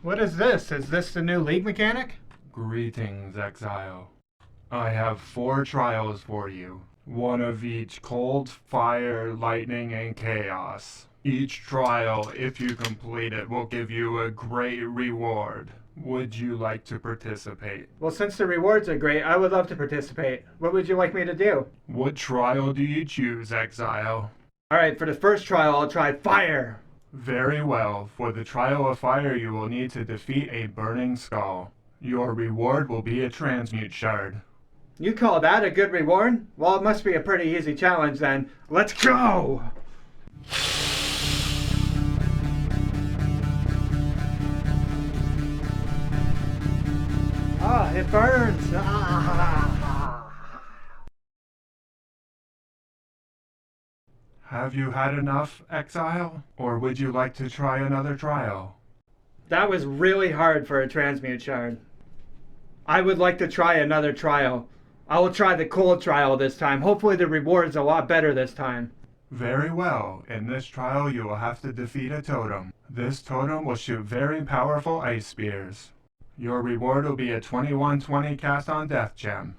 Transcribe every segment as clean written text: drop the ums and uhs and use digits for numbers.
What is this? Is this the new league mechanic? Greetings, Exile. I have 4 trials for you. One of each cold, fire, lightning, and chaos. Each trial, if you complete it, will give you a great reward. Would you like to participate? Well, since the rewards are great, I would love to participate. What would you like me to do? What trial do you choose, Exile? Alright, for the first trial, I'll try fire. Very well. For the trial of fire, you will need to defeat a burning skull. Your reward will be a transmute shard. You call that a good reward? Well, it must be a pretty easy challenge then. Let's go! Ah, it burns! Have you had enough, Exile? Or would you like to try another trial? That was really hard for a transmute shard. I would like to try another trial. I will try the cold trial this time. Hopefully the reward's a lot better this time. Very well. In this trial, you will have to defeat a totem. This totem will shoot very powerful ice spears. Your reward will be a 2120 cast on death gem.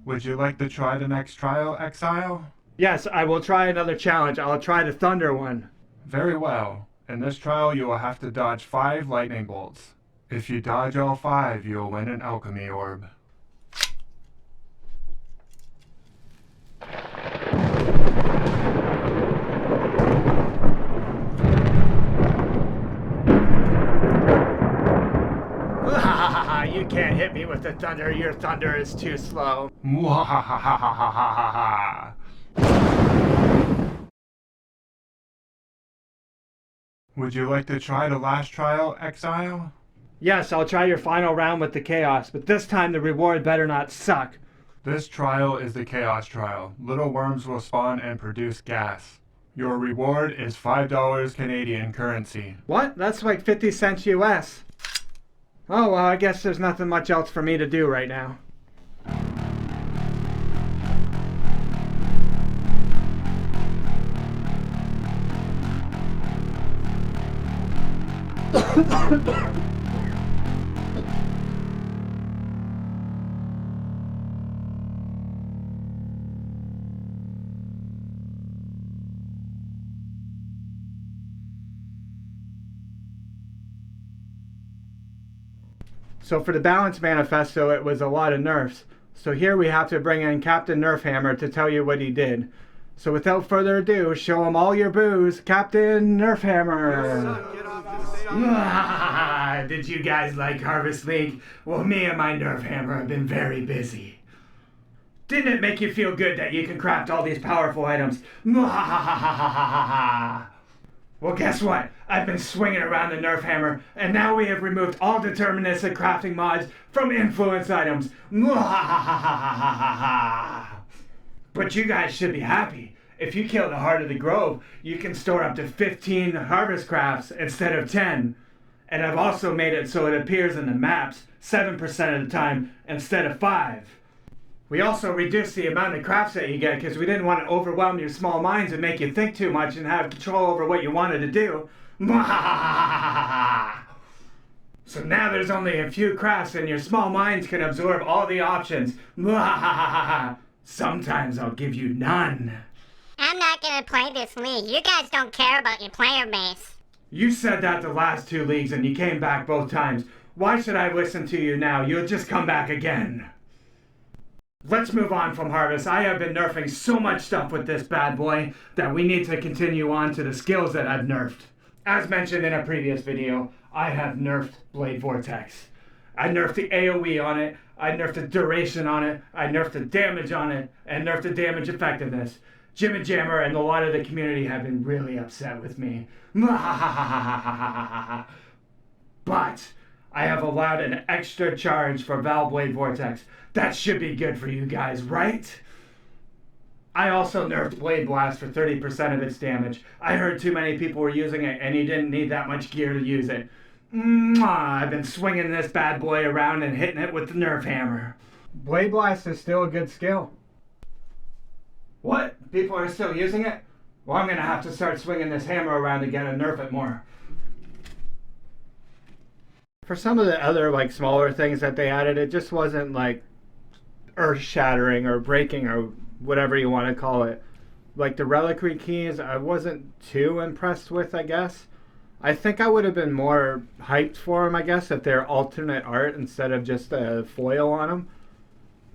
Would you like to try the next trial, Exile? Yes, I will try another challenge. I'll try the thunder one. Very well. In this trial, you will have to dodge 5 lightning bolts. If you dodge all 5, you will win an alchemy orb. You can't hit me with the thunder. Your thunder is too slow. Mwahahahahaha. Would you like to try the last trial, Exile? Yes, I'll try your final round with the chaos, but this time the reward better not suck. This trial is the Chaos Trial. Little worms will spawn and produce gas. Your reward is $5 Canadian currency. What? That's like 50 cents US. Oh, well, I guess there's nothing much else for me to do right now. So for the Balance Manifesto, it was a lot of nerfs. So here we have to bring in Captain Nerfhammer to tell you what he did. So without further ado, show him all your booze, Captain Nerfhammer! Did you guys like Harvest League? Well, me and my Nerfhammer have been very busy. Didn't it make you feel good that you can craft all these powerful items? Well, guess what? I've been swinging around the Nerf Hammer, and now we have removed all deterministic crafting mods from influence items. But you guys should be happy. If you kill the Heart of the Grove, you can store up to 15 harvest crafts instead of 10. And I've also made it so it appears in the maps 7% of the time instead of 5. We also reduced the amount of crafts that you get because we didn't want to overwhelm your small minds and make you think too much and have control over what you wanted to do. So now there's only a few crafts and your small minds can absorb all the options. Sometimes I'll give you none. I'm not gonna play this league. You guys don't care about your player base. You said that the last 2 leagues and you came back both times. Why should I listen to you now? You'll just come back again. Let's move on from Harvest. I have been nerfing so much stuff with this bad boy that we need to continue on to the skills that I've nerfed. As mentioned in a previous video, I have nerfed Blade Vortex. I nerfed the AoE on it, I nerfed the duration on it, I nerfed the damage on it, and nerfed the damage effectiveness. Jim and Jammer and a lot of the community have been really upset with me. But I have allowed an extra charge for Valblade Vortex. That should be good for you guys, right? I also nerfed Blade Blast for 30% of its damage. I heard too many people were using it and you didn't need that much gear to use it. I've been swinging this bad boy around and hitting it with the nerf hammer. Blade Blast is still a good skill. What? People are still using it? Well, I'm going to have to start swinging this hammer around again and nerf it more. For some of the other like smaller things that they added, it just wasn't like earth-shattering or breaking or whatever you want to call it. Like the reliquary keys, I wasn't too impressed with, I guess. I think I would have been more hyped for them, I guess, if they're alternate art instead of just a foil on them.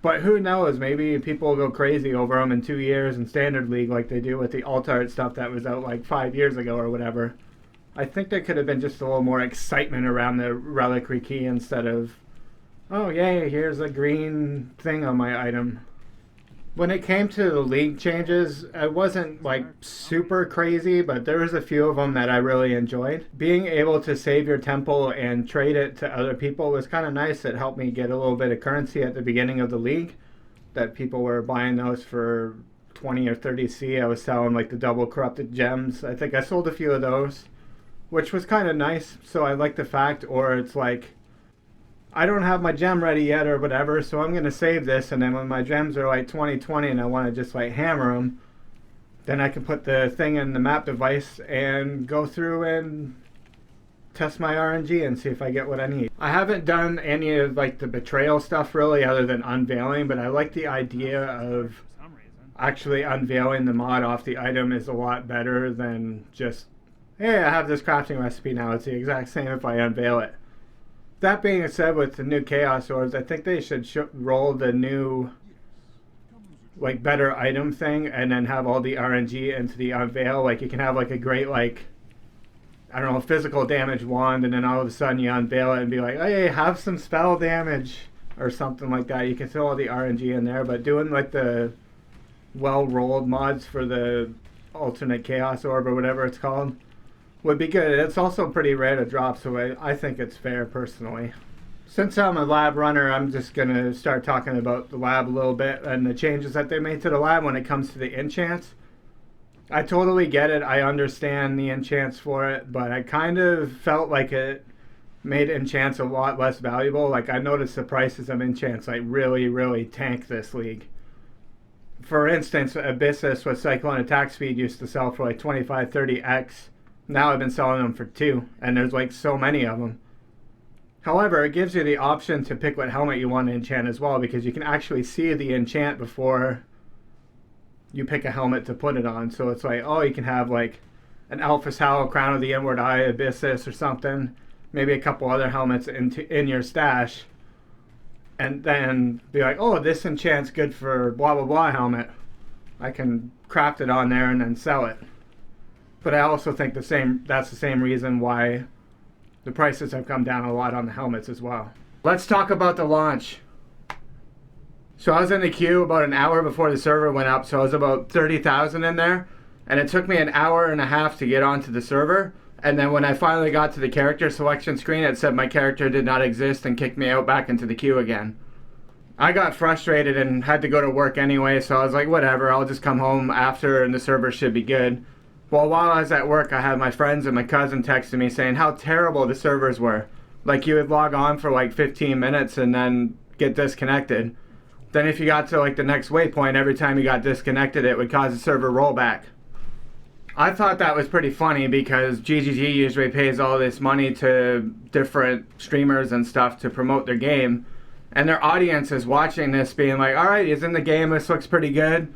But who knows, maybe people will go crazy over them in 2 years in Standard League like they do with the alt art stuff that was out like 5 years ago or whatever. I think there could have been just a little more excitement around the reliquary key instead of, oh yay, here's a green thing on my item. When it came to the league changes, it wasn't like super crazy, but there was a few of them that I really enjoyed. Being able to save your temple and trade it to other people was kind of nice. It helped me get a little bit of currency at the beginning of the league, that people were buying those for 20 or 30 C. I was selling like the double corrupted gems. I think I sold a few of those, which was kind of nice. So I like the fact, or it's like, I don't have my gem ready yet or whatever, so I'm going to save this, and then when my gems are like 20 and I want to just like hammer them, then I can put the thing in the map device and go through and test my RNG and see if I get what I need. I haven't done any of like the betrayal stuff really other than unveiling, but I like the idea of actually unveiling the mod off the item is a lot better than just, hey, I have this crafting recipe now. It's the exact same if I unveil it. That being said, with the new Chaos Orbs, I think they should roll the new, like, better item thing and then have all the RNG into the unveil. Like, you can have, like, a great, like, I don't know, physical damage wand, and then all of a sudden you unveil it and be like, hey, have some spell damage or something like that. You can throw all the RNG in there, but doing, like, the well-rolled mods for the alternate Chaos Orb or whatever it's called would be good. It's also pretty rare to drop, so I think it's fair personally. Since I'm a lab runner, I'm just going to start talking about the lab a little bit and the changes that they made to the lab when it comes to the enchants. I totally get it. I understand the enchants for it, but I kind of felt like it made enchants a lot less valuable. Like, I noticed the prices of enchants like really tank this league. For instance, Abyssus with Cyclone attack speed used to sell for like 25-30x. Now I've been selling them for 2, and there's like so many of them. However, it gives you the option to pick what helmet you want to enchant as well, because you can actually see the enchant before you pick a helmet to put it on. So it's like, oh, you can have like an Alpha Howl, Crown of the Inward Eye, Abyssus or something, maybe a couple other helmets in your stash, and then be like, oh, this enchant's good for blah blah blah helmet. I can craft it on there and then sell it. But I also think that's the same reason why the prices have come down a lot on the helmets as well. Let's talk about the launch. So I was in the queue about an hour before the server went up, so I was about 30,000 in there, and it took me an hour and a half to get onto the server, and then when I finally got to the character selection screen, it said my character did not exist and kicked me out back into the queue again. I got frustrated and had to go to work anyway, so I was like, whatever, I'll just come home after and the server should be good. Well, while I was at work, I had my friends and my cousin texting me saying how terrible the servers were. Like, you would log on for like 15 minutes and then get disconnected. Then if you got to like the next waypoint, every time you got disconnected, it would cause a server rollback. I thought that was pretty funny because GGG usually pays all this money to different streamers and stuff to promote their game. And their audience is watching this being like, alright, he's in the game, this looks pretty good.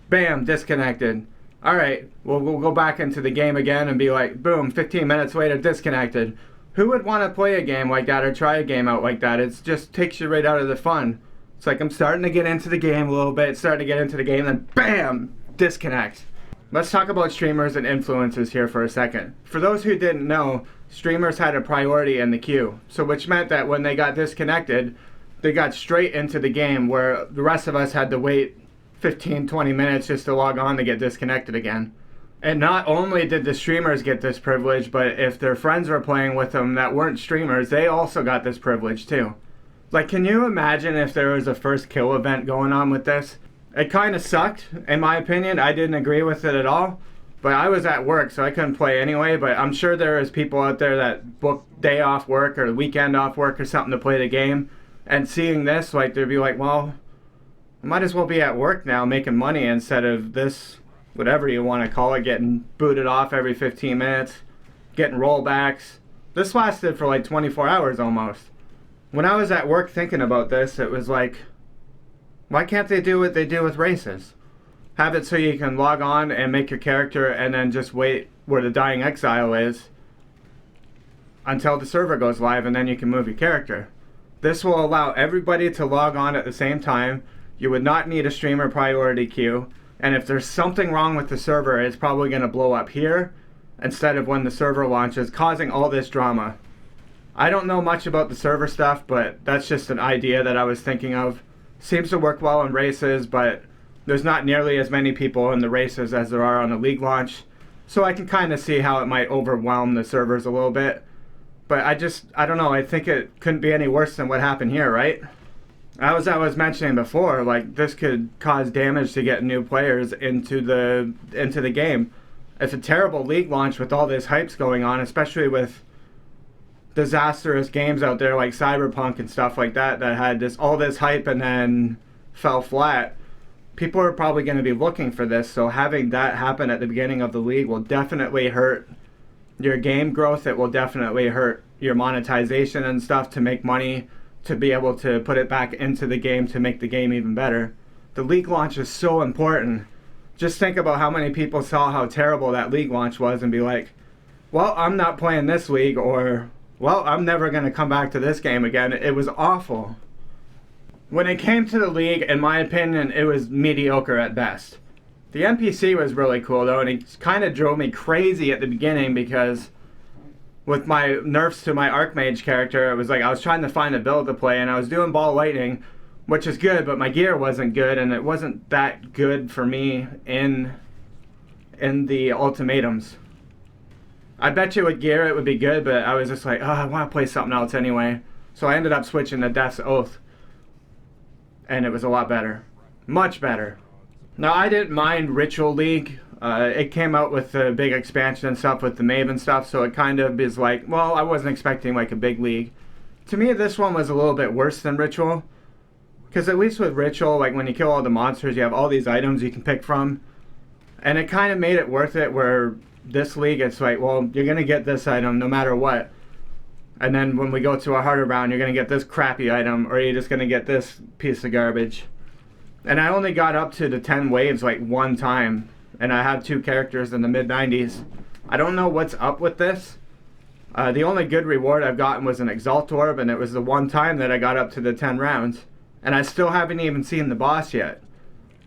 Bam, disconnected. Alright, we'll go back into the game again and be like, boom, 15 minutes later, disconnected. Who would want to play a game like that or try a game out like that? It just takes you right out of the fun. It's like I'm starting to get into the game a little bit, starting to get into the game, then BAM! Disconnect. Let's talk about streamers and influencers here for a second. For those who didn't know, streamers had a priority in the queue, so which meant that when they got disconnected, they got straight into the game, where the rest of us had to wait 15-20 minutes just to log on to get disconnected again. And not only did the streamers get this privilege, but if their friends were playing with them that weren't streamers, they also got this privilege too. Like, can you imagine if there was a first kill event going on with this? It kind of sucked, in my opinion. I didn't agree with it at all. But I was at work, so I couldn't play anyway. But I'm sure there is people out there that book day off work or weekend off work or something to play the game. And seeing this, like, they'd be like, well, I might as well be at work now making money instead of this, whatever you want to call it, getting booted off every 15 minutes, getting rollbacks. This lasted for like 24 hours almost. When I was at work thinking about this, it was like, why can't they do what they do with races? Have it so you can log on and make your character and then just wait where the dying exile is until the server goes live, and then you can move your character. This will allow everybody to log on at the same time. You would not need a streamer priority queue, and if there's something wrong with the server, it's probably going to blow up here instead of when the server launches, causing all this drama. I don't know much about the server stuff, but that's just an idea that I was thinking of. Seems to work well in races, but there's not nearly as many people in the races as there are on a league launch, so I can kind of see how it might overwhelm the servers a little bit. But I don't know, I think it couldn't be any worse than what happened here, right? As I was mentioning before, like, this could cause damage to get new players into the game. It's a terrible league launch with all this hypes going on, especially with disastrous games out there like Cyberpunk and stuff like that had all this hype and then fell flat. People are probably going to be looking for this, so having that happen at the beginning of the league will definitely hurt your game growth. It will definitely hurt your monetization and stuff to make money, to be able to put it back into the game to make the game even better. The league launch is so important. Just think about how many people saw how terrible that league launch was and be like, well, I'm not playing this league, or, well, I'm never going to come back to this game again. It was awful. When it came to the league, in my opinion, it was mediocre at best. The NPC was really cool, though, and it kind of drove me crazy at the beginning because with my nerfs to my Archmage character, it was like I was trying to find a build to play, and I was doing ball lightning, which is good, but my gear wasn't good, and it wasn't that good for me in the ultimatums. I bet you with gear it would be good, but I was just like, oh, I want to play something else anyway. So I ended up switching to Death's Oath, and it was a lot better. Much better. Now, I didn't mind Ritual League. It came out with the big expansion and stuff with the Maven stuff, so it kind of is like, well, I wasn't expecting like a big league. To me, this one was a little bit worse than Ritual, because at least with Ritual, like when you kill all the monsters, you have all these items you can pick from, and it kind of made it worth it, where this league, it's like, well, you're going to get this item no matter what. And then when we go to a harder round, you're going to get this crappy item, or you're just going to get this piece of garbage. And I only got up to the 10 waves like one time, and I had 2 characters in the mid-90s. I don't know what's up with this. The only good reward I've gotten was an Exalt Orb, and it was the one time that I got up to the 10 rounds. And I still haven't even seen the boss yet.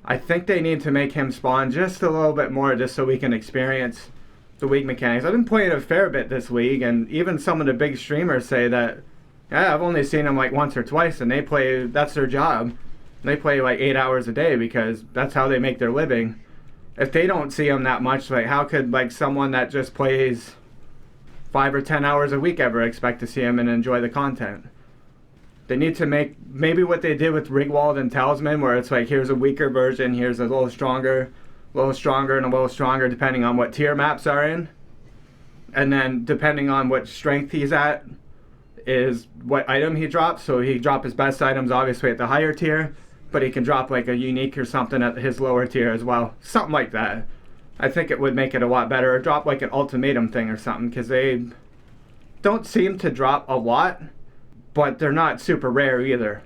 I think they need to make him spawn just a little bit more, just so we can experience the league mechanics. I've been playing a fair bit this league, and even some of the big streamers say that, yeah, I've only seen them like once or twice, and that's their job. They play like 8 hours a day because that's how they make their living. If they don't see them that much, like how could like someone that just plays 5 or 10 hours a week ever expect to see them and enjoy the content? They need to make maybe what they did with Rigwald and Talisman, where it's like, here's a weaker version, here's a little stronger, and a little stronger depending on what tier maps are in. And then depending on what strength he's at is what item he drops. So he drop his best items obviously at the higher tier, but he can drop like a unique or something at his lower tier as well. Something like that. I think it would make it a lot better. Or drop like an ultimatum thing or something, because they don't seem to drop a lot, but they're not super rare either.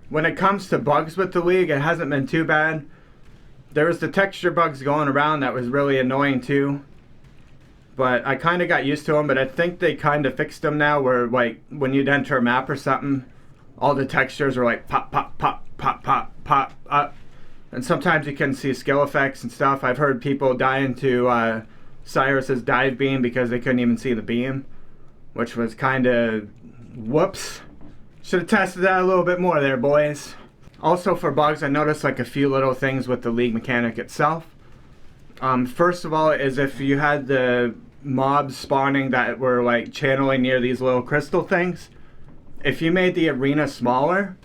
When it comes to bugs with the league, it hasn't been too bad. There was the texture bugs going around that was really annoying too, but I kind of got used to them. But I think they kind of fixed them now, where like when you'd enter a map or something, all the textures are like pop, pop, pop, pop, pop, pop, up. And sometimes you can see skill effects and stuff. I've heard people die into Cyrus's dive beam because they couldn't even see the beam, which was kind of whoops. Should have tested that a little bit more there, boys. Also for bugs, I noticed like a few little things with the league mechanic itself. First of all, is if you had the mobs spawning that were like channeling near these little crystal things, if you made the arena smaller,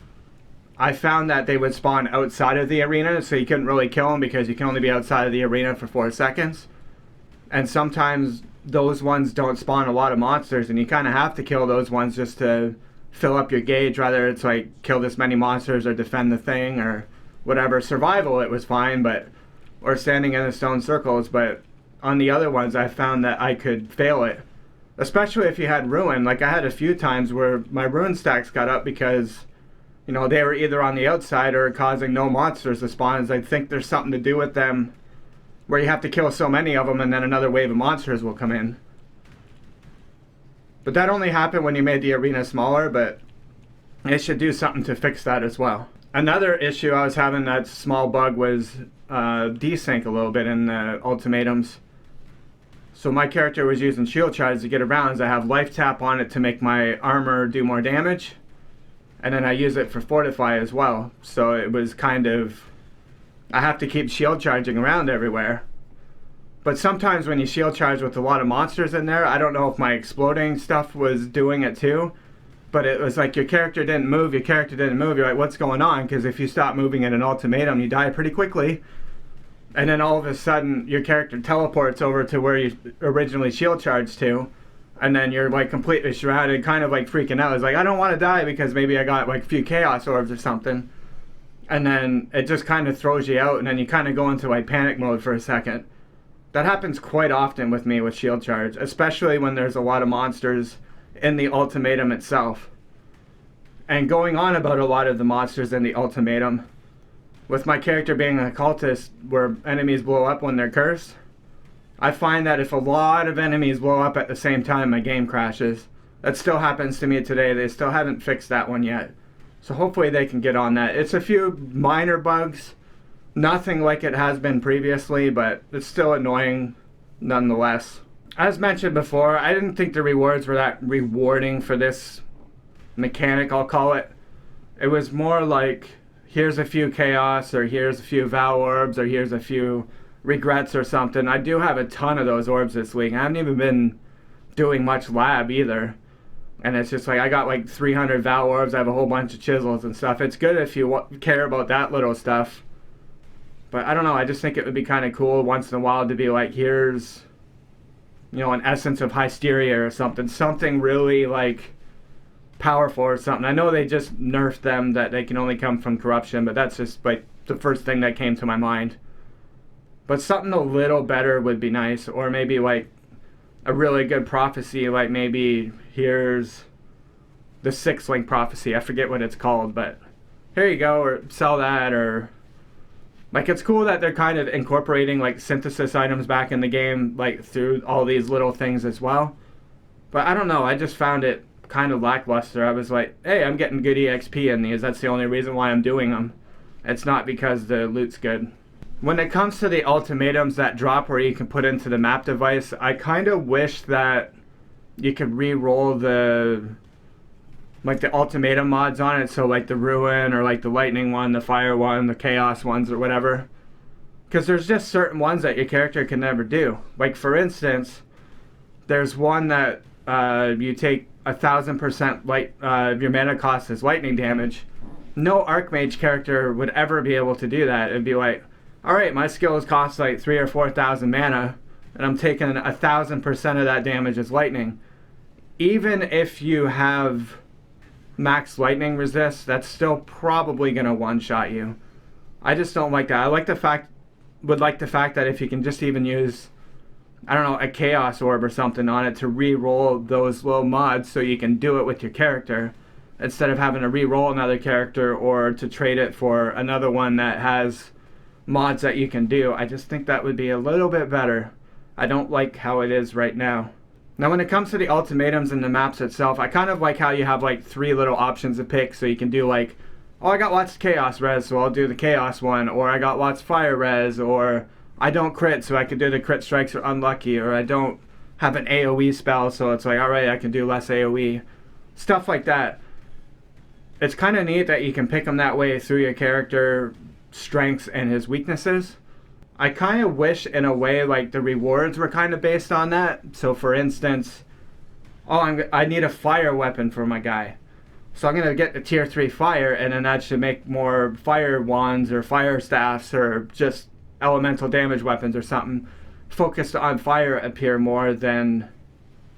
I found that they would spawn outside of the arena, so you couldn't really kill them because you can only be outside of the arena for 4 seconds. And sometimes those ones don't spawn a lot of monsters, and you kind of have to kill those ones just to fill up your gauge, whether it's like kill this many monsters or defend the thing or whatever. Survival, it was fine, but or standing in the stone circles, but on the other ones I found that I could fail it, especially if you had ruin. Like I had a few times where my ruin stacks got up because, you know, they were either on the outside or causing no monsters to spawn, as I think there's something to do with them where you have to kill so many of them and then another wave of monsters will come in. But that only happened when you made the arena smaller, but it should do something to fix that as well. Another issue I was having, that small bug, was desync a little bit in the ultimatums. So my character was using shield charge to get around, as I have life tap on it to make my armor do more damage, and then I use it for fortify as well. So it was kind of, I have to keep shield charging around everywhere. But sometimes when you shield charge with a lot of monsters in there, I don't know if my exploding stuff was doing it too, but it was like your character didn't move, You're like, what's going on? Because if you stop moving in an ultimatum, you die pretty quickly. And then all of a sudden, your character teleports over to where you originally shield charged to, and then you're like completely surrounded, kind of like freaking out. It's like, I don't want to die because maybe I got like a few chaos orbs or something. And then it just kind of throws you out, and then you kind of go into like panic mode for a second. That happens quite often with me with shield charge, especially when there's a lot of monsters in the ultimatum itself. And going on about a lot of the monsters in the ultimatum, with my character being an occultist where enemies blow up when they're cursed, I find that if a lot of enemies blow up at the same time, my game crashes. That still happens to me today. They still haven't fixed that one yet. So hopefully they can get on that. It's a few minor bugs, nothing like it has been previously, but it's still annoying nonetheless. As mentioned before, I didn't think the rewards were that rewarding for this mechanic, I'll call it. It was more like, here's a few chaos, or here's a few vow orbs, or here's a few regrets or something. I do have a ton of those orbs this week. I haven't even been doing much lab either. And it's just like, I got like 300 vow orbs, I have a whole bunch of chisels and stuff. It's good if you care about that little stuff. But I don't know, I just think it would be kind of cool once in a while to be like, here's, you know, an essence of hysteria or something. Something really like powerful or something. I know they just nerfed them, that they can only come from corruption, but that's just like the first thing that came to my mind. But something a little better would be nice, or maybe like a really good prophecy, like maybe here's the 6-link prophecy, I forget what it's called, but here you go, or sell that, or like, it's cool that they're kind of incorporating like synthesis items back in the game, like through all these little things as well. But I don't know, I just found it kind of lackluster. I was like, hey, I'm getting good EXP in these, that's the only reason why I'm doing them. It's not because the loot's good. When it comes to the ultimatums that drop where you can put into the map device, I kind of wish that you could re-roll the ultimatum mods on it, so like the ruin, or like the lightning one, the fire one, the chaos ones, or whatever. Because there's just certain ones that your character can never do. Like for instance, there's one that you take 1,000% light, your mana cost is lightning damage. No Archmage character would ever be able to do that. It'd be like, alright, my skills cost like 3,000 or 4,000 mana, and I'm taking 1,000% of that damage as lightning. Even if you have max lightning resist, that's still probably gonna one-shot you. I just don't like that. I like the fact that if you can just even use, I don't know, a chaos orb or something on it to re-roll those little mods, so you can do it with your character instead of having to re-roll another character or to trade it for another one that has mods that you can do. I just think that would be a little bit better. I don't like how it is right now. Now when it comes to the ultimatums and the maps itself, I kind of like how you have like 3 little options to pick, so you can do like, oh, I got lots of chaos res, so I'll do the chaos one, or I got lots of fire res, or I don't crit, so I could do the crit strikes are unlucky, or I don't have an AoE spell, so it's like, alright, I can do less AoE. Stuff like that. It's kind of neat that you can pick them that way through your character strengths and his weaknesses. I kind of wish in a way like the rewards were kind of based on that. So for instance, I need a fire weapon for my guy. So I'm going to get the tier 3 fire, and then that should make more fire wands or fire staffs or just elemental damage weapons or something focused on fire appear more than,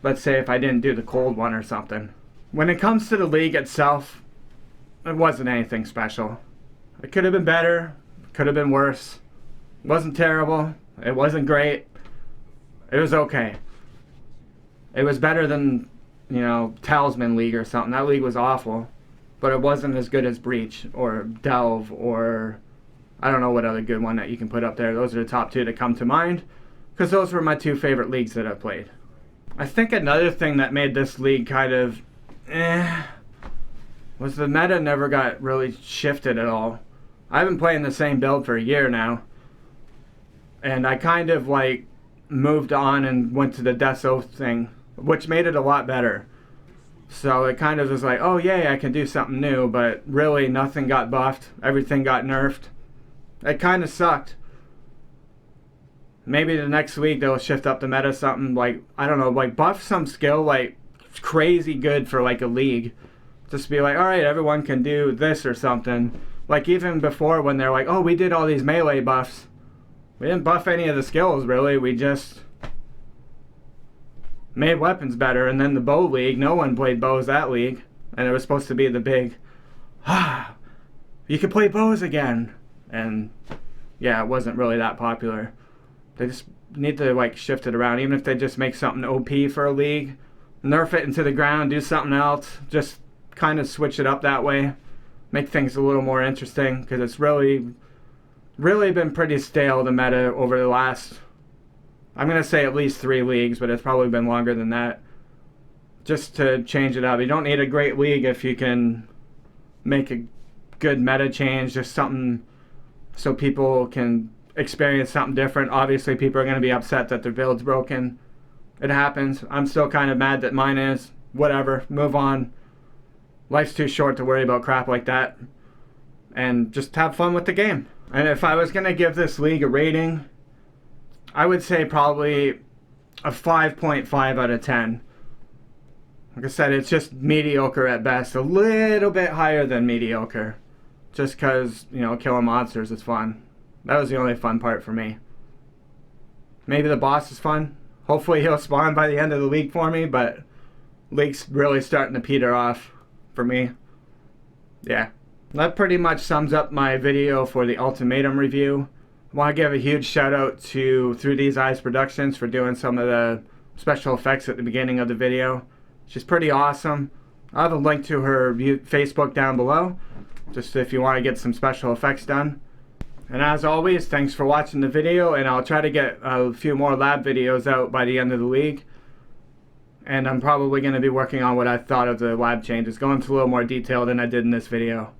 let's say, if I didn't do the cold one or something. When it comes to the league itself, it wasn't anything special. It could have been better, could have been worse. It wasn't terrible, it wasn't great. It was okay. It was better than, Talisman League or something. That league was awful, but it wasn't as good as Breach or Delve or I don't know what other good one that you can put up there. Those are the top 2 that come to mind because those were my 2 favorite leagues that I've played. I think another thing that made this league kind of was the meta never got really shifted at all. I've been playing the same build for a year now, and I kind of like moved on and went to the Death's Oath thing, which made it a lot better. So it kind of was like, oh yay, I can do something new, but really nothing got buffed, everything got nerfed. It kind of sucked. Maybe the next week they'll shift up the meta something like, I don't know, like buff some skill like crazy good for like a league. Just be like, alright, everyone can do this or something. Like even before when they're like, oh, we did all these melee buffs. We didn't buff any of the skills really, we just made weapons better. And then the bow league, no one played bows that league. And it was supposed to be the big, you can play bows again. And yeah, it wasn't really that popular. They just need to like shift it around. Even if they just make something OP for a league, nerf it into the ground, do something else, just kind of switch it up that way, make things a little more interesting, because it's really been pretty stale, the meta, over the last, I'm going to say at least 3 leagues, but it's probably been longer than that, just to change it up. You don't need a great league if you can make a good meta change, just something so people can experience something different. Obviously people are going to be upset that their build's broken. It happens. I'm still kind of mad that mine is. Whatever, move on. Life's too short to worry about crap like that. And just have fun with the game. And if I was going to give this league a rating, I would say probably a 5.5 out of 10. Like I said, it's just mediocre at best. A little bit higher than mediocre. Just because, killing monsters is fun. That was the only fun part for me. Maybe the boss is fun. Hopefully he'll spawn by the end of the league for me, but league's really starting to peter off for me. Yeah. That pretty much sums up my video for the Ultimatum review. I want to give a huge shout out to 3D's Eyez Productions for doing some of the special effects at the beginning of the video. She's pretty awesome. I'll have a link to her Facebook down below, just if you want to get some special effects done. And as always, thanks for watching the video, and I'll try to get a few more lab videos out by the end of the league. And I'm probably going to be working on what I thought of the lab changes, going into a little more detail than I did in this video.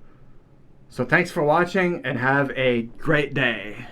So thanks for watching, and have a great day.